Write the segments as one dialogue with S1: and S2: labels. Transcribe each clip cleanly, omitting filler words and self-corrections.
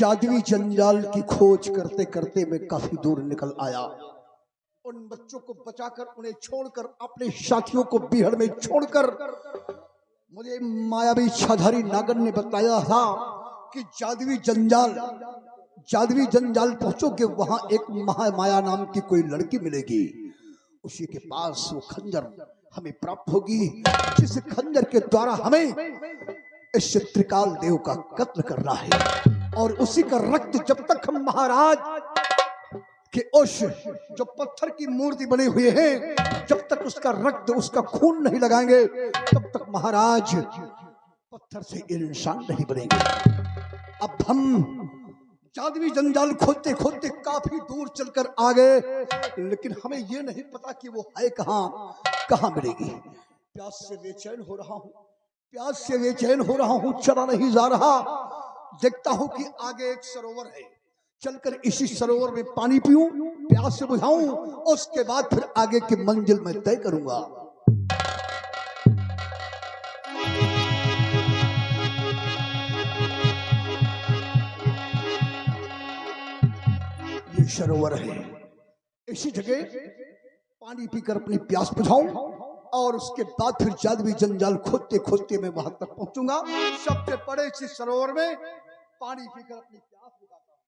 S1: जादुई जंजाल की खोज करते करते मैं काफी दूर निकल आया। उन बच्चों को बचाकर, उन्हें छोड़कर, अपने साथियों को बिहड़ में छोड़कर, मुझे मायावी इच्छाधारी नागर ने बताया था कि जादुई जंजाल पहुंचोगे, वहां एक महामाया नाम की कोई लड़की मिलेगी, उसी के पास वो खंजर हमें प्राप्त होगी, जिस खंजर के द्वारा हमें इस त्रिकाल देव का कत्ल करना है। और उसी का रक्त जब तक हम महाराज के उस जो पत्थर की मूर्ति बने हुए हैं, जब तक उसका रक्त, उसका खून नहीं लगाएंगे, तब तक महाराज पत्थर से इंसान नहीं बनेंगे। अब हम जादुई जंजाल खोदते खोदते काफी दूर चलकर आ गए, लेकिन हमें ये नहीं पता कि वो है कहाँ मिलेगी। प्यास से बेचैन हो रहा हूँ, चला नहीं जा रहा। देखता हूँ कि आगे एक सरोवर है, चलकर इसी सरोवर में पानी पीऊं, प्यास से बुझाऊं, उसके बाद फिर आगे की मंजिल में तय करूंगा। ये सरोवर है, इसी जगह पानी पीकर अपनी प्यास बुझाऊं और उसके बाद फिर जादुई जंजाल खोदते खोदते मैं वहां तक पहुंचूंगा। सबसे बड़े इसी सरोवर में पानी पीकर अपनी प्यास बुझाता
S2: हूं।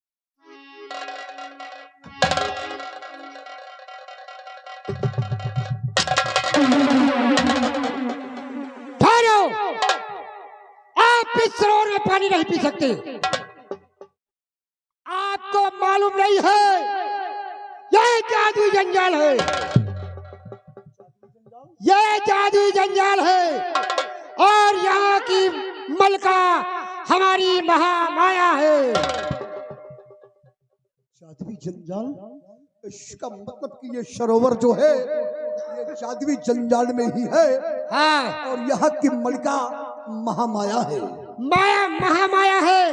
S2: आप इस सरोवर में पानी नहीं पी सकते। आपको मालूम नहीं है यह जादुई जंजाल है, यह जादुई जंजाल है, और यहाँ की मलका हमारी महामाया है।
S1: जादुई जंजाल, इसका मतलब कि ये सरोवर जो है ये जादुई जंजाल में ही है।
S2: हाँ।
S1: और यहाँ की मलका महामाया है।
S2: महामाया है,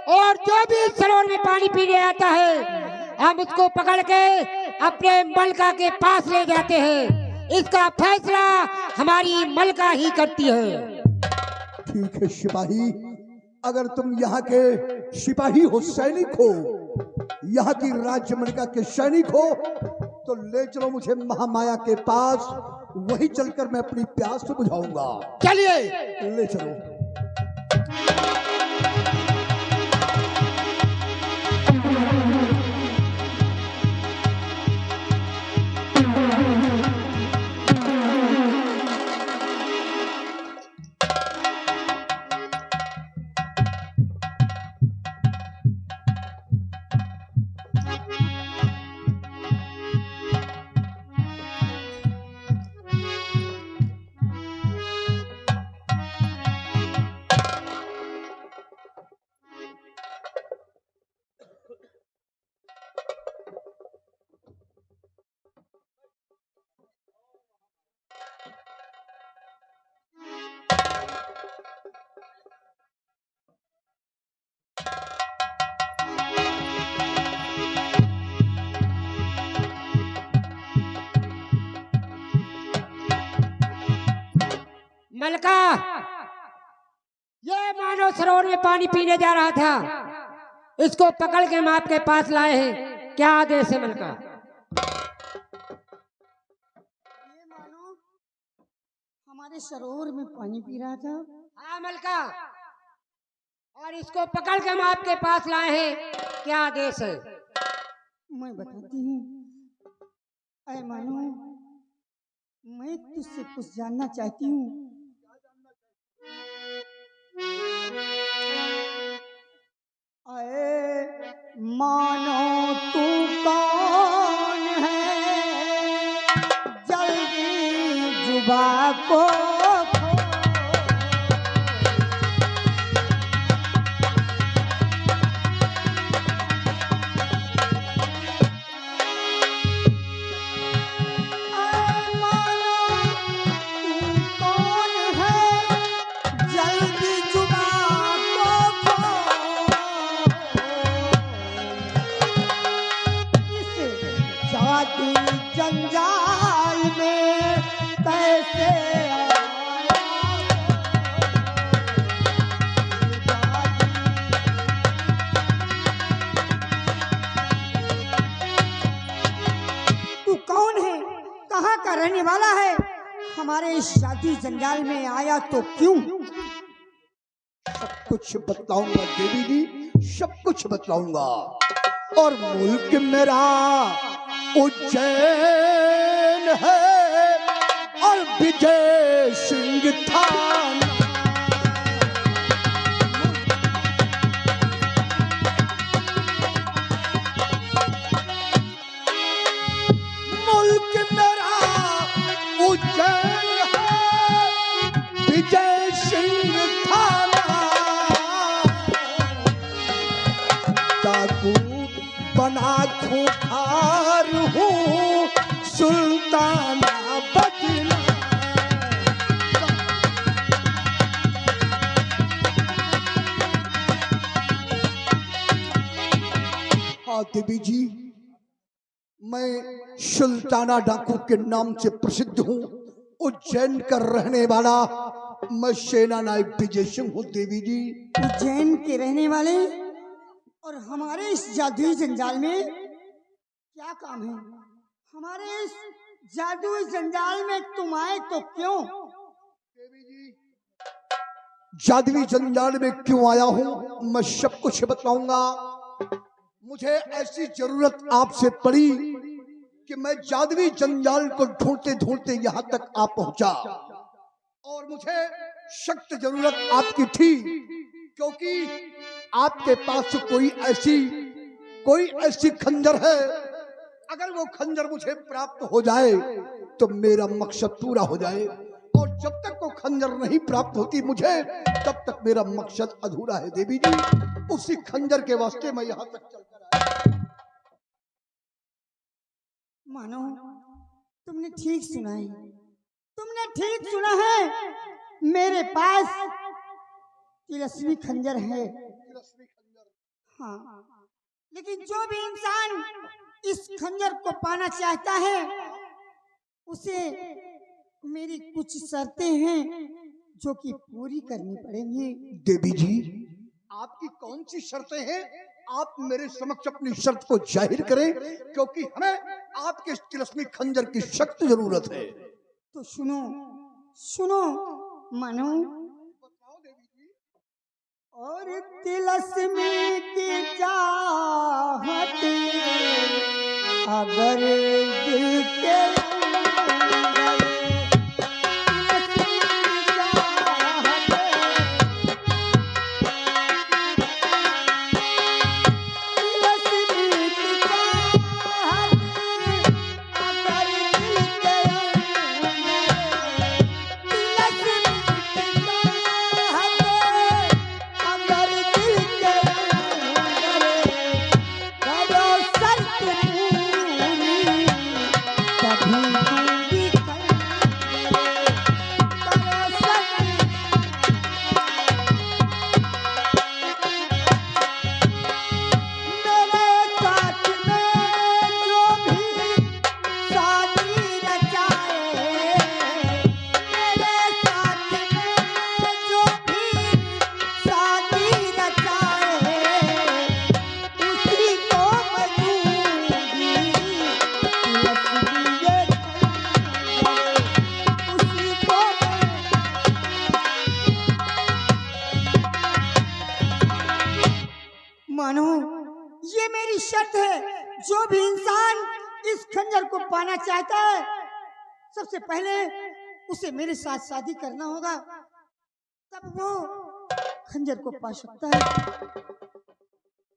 S2: और जो भी इस सरोवर में पानी पीने आता है, हम उसको पकड़ के अपने मलका के पास ले जाते हैं। इसका फैसला हमारी मलका ही करती है।
S1: ठीक है सिपाही, अगर तुम यहाँ के सिपाही हो, सैनिक हो, यहाँ की राज्य मलिका के सैनिक हो, तो ले चलो मुझे महामाया के पास, वहीं चलकर मैं अपनी प्यास को बुझाऊंगा।
S2: चलिए,
S1: ले चलो।
S2: मलका, ये मानव सरोवर में पानी पीने जा रहा था, इसको पकड़ के हम आपके पास लाए हैं। क्या आदेश है मलका?
S3: ये मानव हमारे सरोवर में पानी पी रहा था।
S2: हाँ मलका, और इसको पकड़ के हम आपके पास लाए हैं। क्या आदेश है?
S3: मैं बताती हूँ। अरे मानो, मैं तुझसे कुछ जानना चाहती हूँ। अरे मानो तू कौन है, जल्दी जुबा को जंजाल में कैसे कहाँ का रहने वाला है, हमारे इस शादी जंजाल में आया तो क्यों?
S1: सब कुछ बतलाऊंगा देवी जी, सब कुछ बतलाऊंगा। और मुल्क मेरा उज्जैन है और विजय सिंह थाना। मुल्क मेरा उज्जैन है, विजय सिंह थाना। डाकू बना खूंखार हूँ, सुल्ताना बदला। हाँ देवी जी, मैं सुल्ताना डाकू के नाम से प्रसिद्ध हूँ। उज्जैन का रहने वाला मैं सेना नायक विजय सिंह हूँ देवी जी।
S3: उज्जैन के रहने वाले और हमारे इस जादुई जंजाल में क्या काम है? हमारे इस जादुई जंजाल में तुम आए तो क्यों?
S1: देवी जी, जादुई जंजाल में क्यों आया हूँ मैं सब कुछ बताऊंगा। मुझे ऐसी जरूरत आपसे पड़ी कि मैं जादुई जंजाल को ढूंढते ढूंढते यहाँ तक आ पहुंचा। और मुझे सख्त जरूरत आपकी थी, क्योंकि आपके पास कोई ऐसी खंजर है, अगर वो खंजर मुझे प्राप्त हो जाए तो मेरा मकसद पूरा हो जाए। और जब तक वो खंजर नहीं प्राप्त होती मुझे, तब तक मेरा मकसद अधूरा है देवी जी। उसी खंजर के वास्ते मैं यहाँ तक चलकर आया।
S3: मानो तुमने ठीक सुना है, तुमने ठीक सुना है। मेरे पास तिलस्मी खंजर है। हाँ, लेकिन जो भी इंसान इस खंजर को पाना चाहता है, उसे मेरी कुछ शर्तें हैं जो कि पूरी करनी पड़ेंगी।
S1: देवी जी, आपकी कौन सी शर्तें हैं? आप मेरे समक्ष अपनी शर्त को जाहिर करें, क्योंकि हमें आपके तिलस्मी खंजर की सख्त जरूरत है।
S3: तो सुनो सुनो मानो।
S1: बताओ देवी जी।
S3: और तिलस्मी की चाहत अगर दिल के अंदर, तिलस्मी की चाहत, तिलस्मी की चाहत अगर दिल के अंदर, तिलस्मी की चाहत अगर दिल के अंदर, करो शर्त पूरी तभी दूंगी खंजर, करो शर्त। मेरे साथ में जो भी शादी रचाए, मेरे साथ में जो भी शादी रचाए, उसी को मैं दूंगी तिलस्मी ये खंजर, उसी को मानो। ये मेरी शर्त है। जो भी इंसान इस खंजर को पाना चाहता है, सबसे पहले उसे मेरे साथ शादी करना होगा, तब वो खंजर को पा सकता है।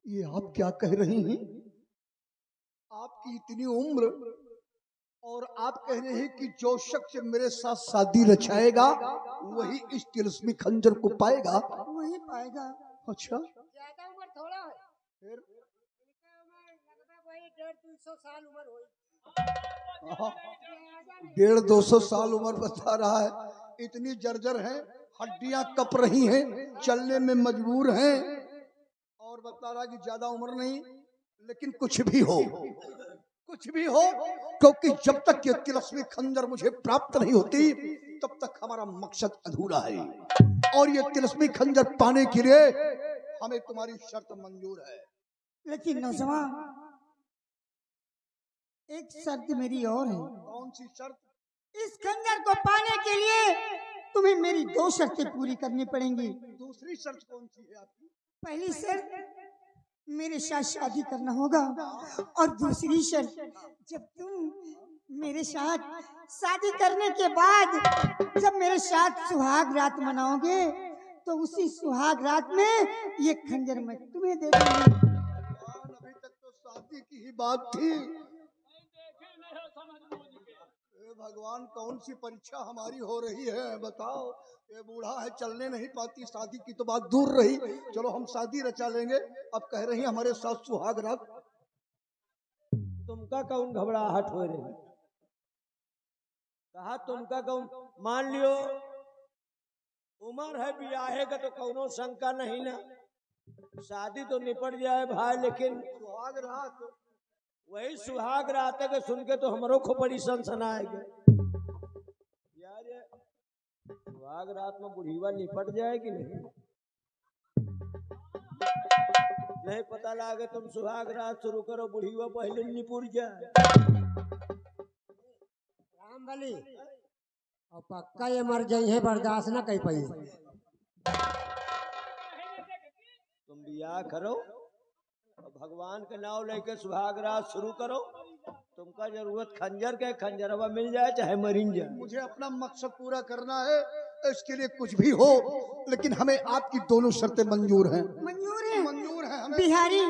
S1: ये आप क्या कह रही हैं? आपकी इतनी उम्र और आप कह रहे हैं कि जो शख्स मेरे साथ शादी रचाएगा वही इस तिलस्मी खंजर को पाएगा।
S3: वही पाएगा।
S1: अच्छा,
S2: ज्यादा उम्र थोड़ा है,
S1: फिर
S2: इनका उम्र लगभग वही 150-200 साल उम्र होगी।
S1: 150-200 साल उम्र बता रहा है। इतनी जर्जर है, हड्डियां कप रही हैं, चलने में मजबूर हैं, और बता रहा कि ज्यादा उम्र नहीं। लेकिन कुछ भी हो, क्योंकि जब तक ये तिलस्मी खंजर मुझे प्राप्त नहीं होती, तब तक हमारा मकसद अधूरा है। और ये तिलस्मी खंजर पाने के लिए हमें तुम्हारी शर्त मंजूर है।
S3: लेकिन नौजवान, एक शर्त मेरी और है।
S1: कौन कौन सी शर्त?
S3: इस खंजर को पाने के लिए तुम्हें मेरी 2 शर्तें पूरी करनी पड़ेंगी।
S1: दूसरी शर्त कौन सी है आपकी?
S3: पहली शर्त, मेरे साथ शादी करना होगा, और दूसरी शर्त, जब तुम मेरे साथ शादी करने के बाद जब मेरे साथ सुहाग रात मनाओगे तो उसी सुहाग रात में ये खंजर मैं तुम्हें दे दूंगी।
S1: अभी तक तो शादी की ही बात थी। भगवान, कौन सी परीक्षा हमारी हो रही है बताओ। ये बूढ़ा है, चलने नहीं पाती, शादी की तो बात दूर रही। चलो हम शादी रचा लेंगे। अब कह रही हमारे साथ सुहाग रात।
S4: तुमका कौन घबराहट हो रही? कहा तुमका कौन? मान लियो उम्र है ब्याहे का तो कौनो शंका नहीं ना, शादी तो निपट जाए भाई, लेकिन
S1: सुहाग रात,
S4: वही सुहाग रात के सुन के तो हमरो को बड़ी सनसनाएगी यार। ये सुहाग रात में बुढ़ीवा निपट जाएगी नहीं? नहीं पता लागे तुम सुहाग रात शुरू करो, बुढ़ीवा पहले निपुर जाए।
S2: राम बली और पक्का ये मर जाई है, बर्दाश्त ना कर पाई।
S4: तुम बियाह करो और भगवान के नाम लेके सुहाग रात शुरू करो। तुमका जरूरत खंजर के, खंजरवा मिल जाए चाहे मरीन जाए।
S1: मुझे अपना मकसद पूरा करना है, इसके लिए कुछ भी हो, लेकिन हमें आपकी दोनों शर्तें मंजूर हैं।
S3: मंजूर है?
S1: मंजूर है हमें।
S3: बिहारी,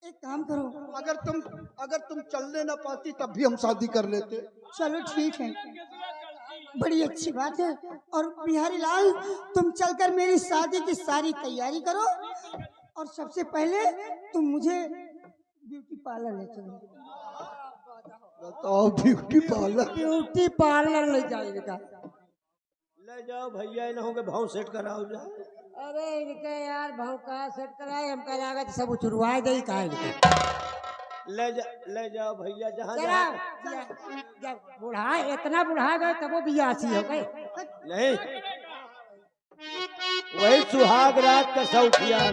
S3: एक काम करो,
S1: अगर तुम चलने ना पाती तब भी हम शादी कर लेते।
S3: चलो ठीक है, बड़ी अच्छी बात है। और बिहारी लाल, तुम चलकर मेरी शादी की सारी तैयारी करो, और सबसे पहले तुम मुझे ब्यूटी पार्लर ले चलो।
S1: बताओ, ब्यूटी पार्लर?
S2: ब्यूटी पार्लर ले जाएगा।
S4: ले जाओ भैया, इन होंगे भाव सेट कराओ जाओ।
S2: अरे इनके यार भाव का सेट कराए, हम कह तो सब उचुरवाए दे का
S4: ले जाओ भैया, जहाँ
S2: जब बुढ़ा इतना बुढ़ा गए तब वो 82 हो गए।
S4: नहीं, वही सुहाग रात का शौकिया है।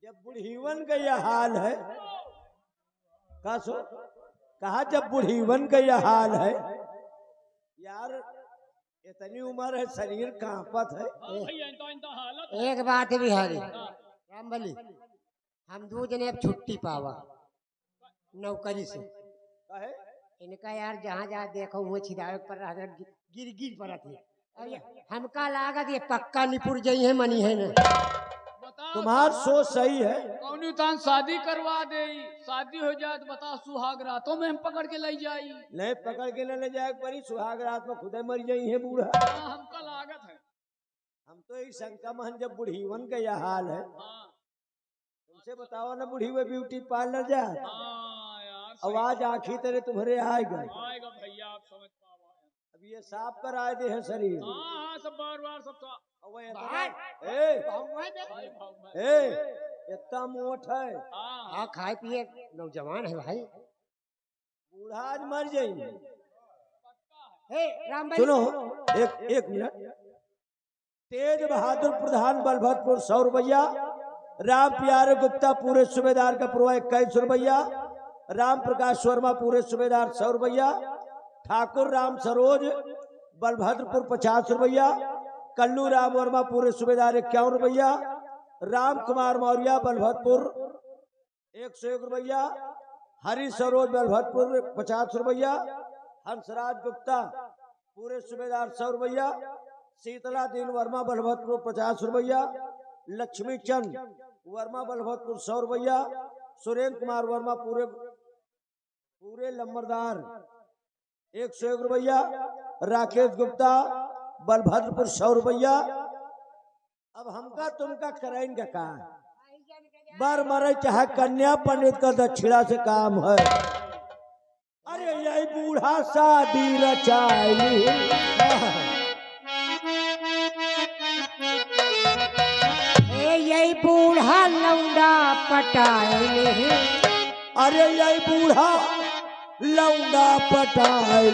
S4: जब बुढ़ीवन का यह हाल है, कहा जब बुढ़ीवन का यह हाल है यार, इतनी उम्र है, शरीर कांपत है।
S2: एक बात है बिहारी राम बली, हम 2 जने अब छुट्टी पावा नौकरी से। इनका यार जहाँ जहाँ देखो वो छिदावे पर गिर पर थी। हमका लागत ये पक्का निपुर जाई है, मनी है ना।
S4: तुम्हार सोच सही है।
S5: कौनी तान शादी करवा दे, शादी हो जाए तो बता सुहाग रातों में हम पकड़ के ले जाई।
S4: नहीं पकड़ के ले जाए परी, सुहाग रात में खुदे मर जाई है बूढ़ा।
S5: हमका लागत है।
S4: हम तो यही शंका महन, जब बुढ़ीवन का यह हाल है, तुमसे बताओ ना बुढ़ी में ब्यूटी पार्लर जा। आवाज आखी तेरे तुम्हारे आएगा
S5: भैया, आप समझ पाओ।
S4: अब ये साफ कराए दे है शरीर।
S5: सब बार सब
S4: इतना मोट है।
S2: हाँ, खाए पिए नौजवान है भाई,
S4: बूढ़ा आज मर जाएंगे।
S2: राम भाई
S4: सुनो, एक मिनट। तेज बहादुर प्रधान बलभद्रपुर 100 रुपया, राम प्यारे गुप्ता पूरे सूबेदार का पूरा 21 रुपया, राम प्रकाश वर्मा पूरे सूबेदार 100 रुपया, ठाकुर राम सरोज बलभद्रपुर 50 रुपया, कल्लू राम वर्मा पूरे सूबेदार 51 रुपया, राम कुमार मौर्य बलभद्रपुर 101 रुपया, हरि सरोज बलभद्रपुर 50 रुपया, हंसराज गुप्ता पूरे सूबेदार 100 रुपया, शीतला दीन वर्मा बलभद्रपुर 50 रुपया, लक्ष्मी चंद वर्मा बलभद्रपुर 100 रुपया, सुरेंद्र कुमार वर्मा पूरे लंबरदार 101 रुपया, राकेश गुप्ता बलभद्रपुर 100 रुपया। अब हमका तुमका कराइन का काम, बर मरे चाहे कन्या पंडित का दक्षिणा से काम है। अरे यही बूढ़ा शादी रचाई,
S2: यही बूढ़ा लौंडा पटाए।
S4: अरे यही बूढ़ा लौंडा पटाए।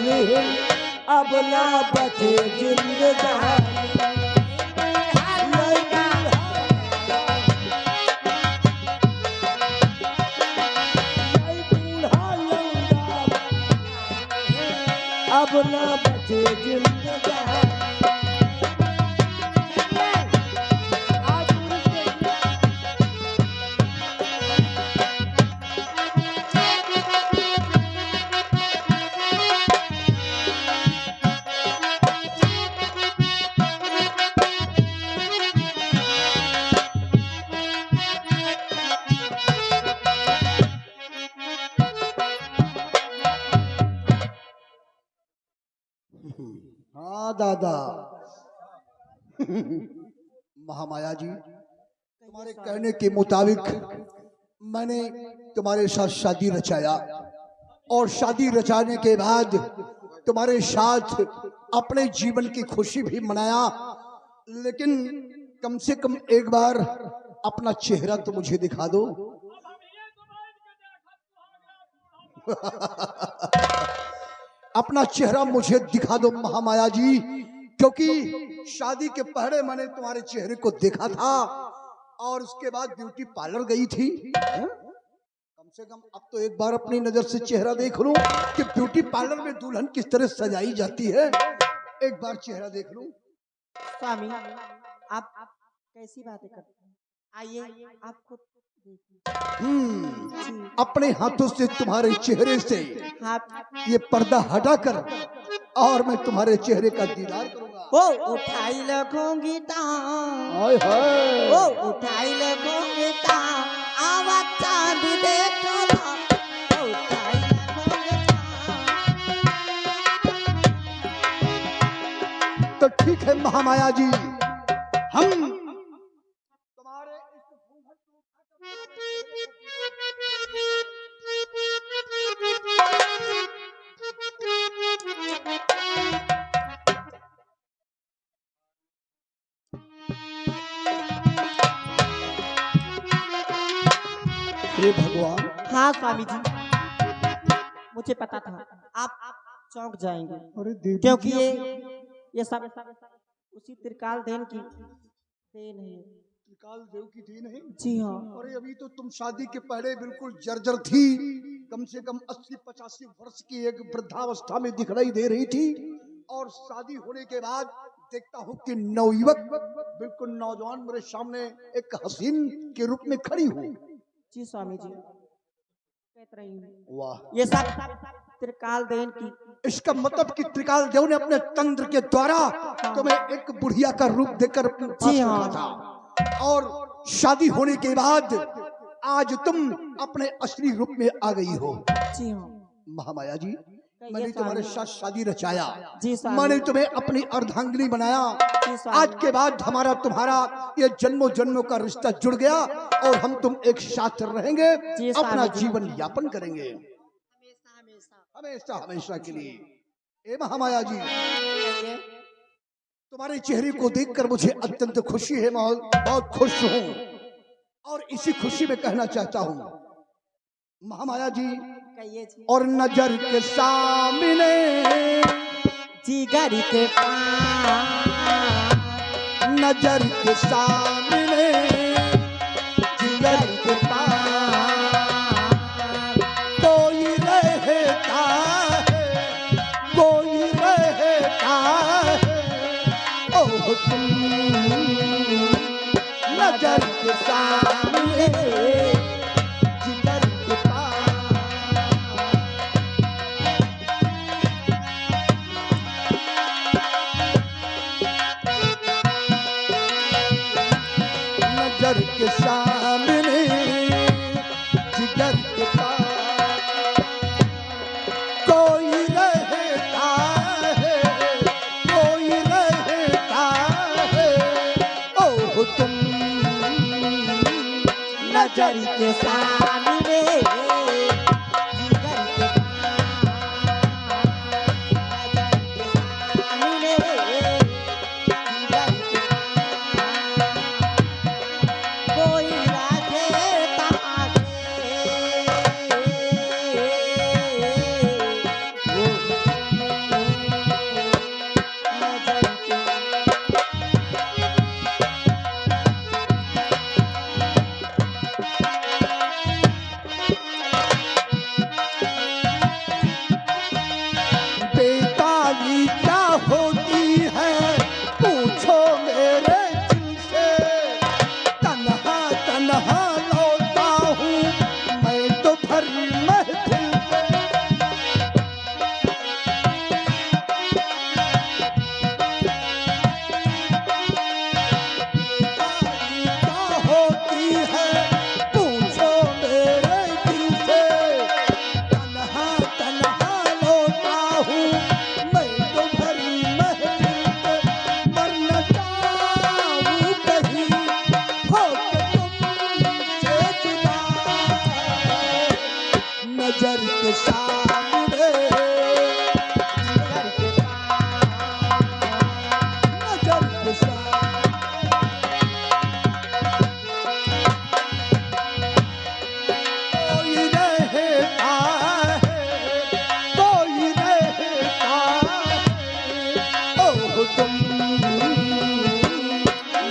S4: अब ना बचे जिंदगानी अब ना बचे जिंदगानी
S1: हाँ दादा। महामाया जी, तुम्हारे कहने के मुताबिक मैंने तुम्हारे साथ शादी रचाया और शादी रचाने के बाद तुम्हारे साथ अपने जीवन की खुशी भी मनाया, लेकिन कम से कम एक बार अपना चेहरा तो मुझे दिखा दो। अपना चेहरा मुझे दिखा दो महामाया जी, क्योंकि शादी के पहले मैंने तुम्हारे चेहरे को देखा था और उसके बाद ब्यूटी पार्लर गई थी। कम से कम अब तो एक बार अपनी नजर से चेहरा देख लूं कि ब्यूटी पार्लर में दुल्हन किस तरह सजाई जाती है। एक बार चेहरा देख लूं।
S3: स्वामी आप कैसी बातें करते हैं? आइए आपको
S1: अपने हाथों से तुम्हारे चेहरे से ये पर्दा हटाकर और मैं तुम्हारे चेहरे का दीदार करूंगा।
S3: ओ उठाई लगूंगी
S1: हाय हाय,
S3: ओ उठाई लगूंगी आवाज चांद देखो ओ उठाई लगूंगी।
S1: तो ठीक है महामाया जी, हम तुम्हारे हे भगवान।
S3: हाँ स्वामी जी, मुझे पता था आप चौंक जाएंगे,
S1: अरे देवी
S3: क्योंकि
S1: जी,
S3: ये सब उसी त्रिकाल देन की देन है।
S1: त्रिकाल देव की देन है।
S3: जी हाँ।
S1: अरे अभी तो तुम शादी के पहले बिल्कुल जर्जर थी, कम से कम 80-85 वर्ष की एक वृद्धावस्था में दिखाई दे रही थी, और शादी होने के बाद देखता हूँ कि नवयुवक बिल्कुल नौजवान मेरे सामने एक हसीन के रूप में खड़ी हो।
S3: जी स्वामी जी, कहत रही हूँ
S1: वाह,
S3: ये सब त्रिकाल देन की।
S1: इसका मतलब कि त्रिकाल देव ने अपने तंत्र के द्वारा तुम्हें एक बुढ़िया का रूप देकर अपने पास
S3: जी
S1: रखा
S3: हाँ।
S1: था, और शादी होने के बाद आज तुम अपने असली रूप में आ गई हो।
S3: जी हाँ।
S1: महामाया जी, मैंने
S3: स्वामी।
S1: तुम्हारे साथ शादी रचाया,
S3: जी स्वामी।
S1: मैंने तुम्हें अपनी अर्धांगिनी बनाया।
S3: जी स्वामी।
S1: आज के बाद हमारा तुम्हारा ये जन्मों जन्मों का रिश्ता जुड़ गया और हम तुम एक साथ रहेंगे,
S3: जी स्वामी
S1: अपना
S3: जी।
S1: जीवन यापन करेंगे हमेशा हमेशा के लिए। ए महामाया जी, तुम्हारे चेहरे को देखकर मुझे अत्यंत खुशी है, मैं बहुत खुश हूँ, और इसी खुशी में कहना चाहता हूँ महामाया जी,
S3: कहिए जी।
S1: और नजर के सामने
S3: जिगर के पास,
S1: नजर के सामने जिगर के पास कोई रहता है, कोई रहता है, ओह तुम नजर के सामने जिगर के पास। नजर के सामने जिगर के पास कोई रहता है, कोई रहता है, ओह तुम
S3: नजर के सामने जिगर के कोई राधे
S1: बेताली क्या होती है पूछो मेरे दिल से, तन्हा तन्हा लौटा हूँ मैं तो भरी महफिल से। बेताली क्या होती है पूछो मेरे दिल से, तन्हा तन्हा लौटा हूँ मैं तो भरी महफिल से। मरना चाहूँ कहीं होके तुमसे जुदा, नजर के सामने, नजर के सामने कोई रहता है, कोई रहता है, ओह तुम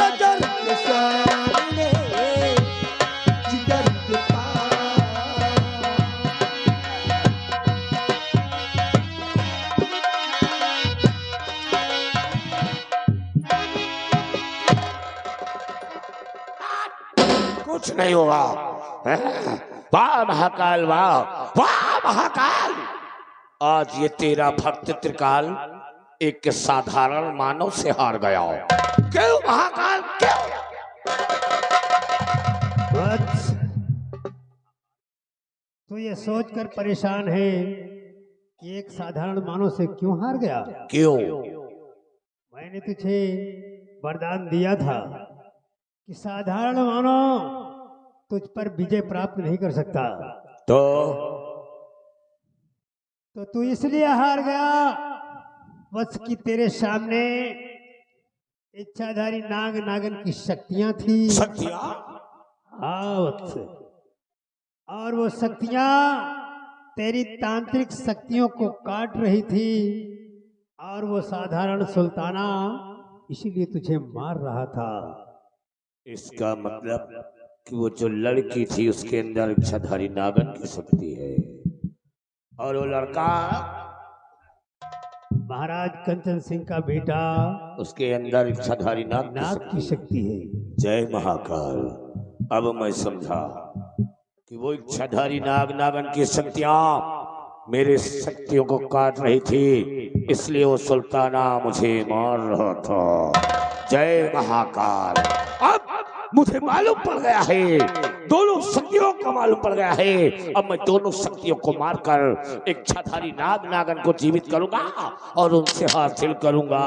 S1: नजर के सामने, जिगर के पास।
S6: कुछ नहीं होगा। वाह महाकाल, वाह वाह महाकाल। आज ये तेरा भक्त त्रिकाल एक साधारण मानव से हार गया। क्यों महाकाल, क्यों?
S7: वत्स, तू ये सोचकर परेशान है कि एक साधारण मानव से क्यों हार गया?
S6: क्यों?
S7: मैंने तुझे वरदान दिया था कि साधारण मानव तुझ पर विजय प्राप्त नहीं कर सकता,
S6: तो
S7: तू इसलिए हार गया वत्स कि तेरे सामने इच्छाधारी नाग नागन की शक्तियां थी।
S6: शक्तियां?
S7: हाँ वत्स, और वो शक्तियां तेरी तांत्रिक शक्तियों को काट रही थी, और वो साधारण सुल्ताना इसीलिए तुझे मार रहा था।
S6: इसका मतलब कि वो जो लड़की थी उसके अंदर इच्छाधारी नागन की शक्ति है, और वो लड़का
S7: महाराज कंचन सिंह का बेटा
S6: उसके अंदर इच्छाधारी नाग
S7: नाग की शक्ति है।
S6: जय महाकाल। अब मैं समझा कि वो इच्छाधारी नाग नागन की शक्तियां मेरे शक्तियों को काट रही थी, इसलिए वो सुल्ताना मुझे मार रहा था। जय महाकाल। अब मुझे मालूम पड़ गया है, दोनों शक्तियों का मालूम पड़ गया है। अब मैं दोनों शक्तियों को मारकर इच्छाधारी नाग नागन को जीवित करूंगा और उनसे हासिल करूंगा।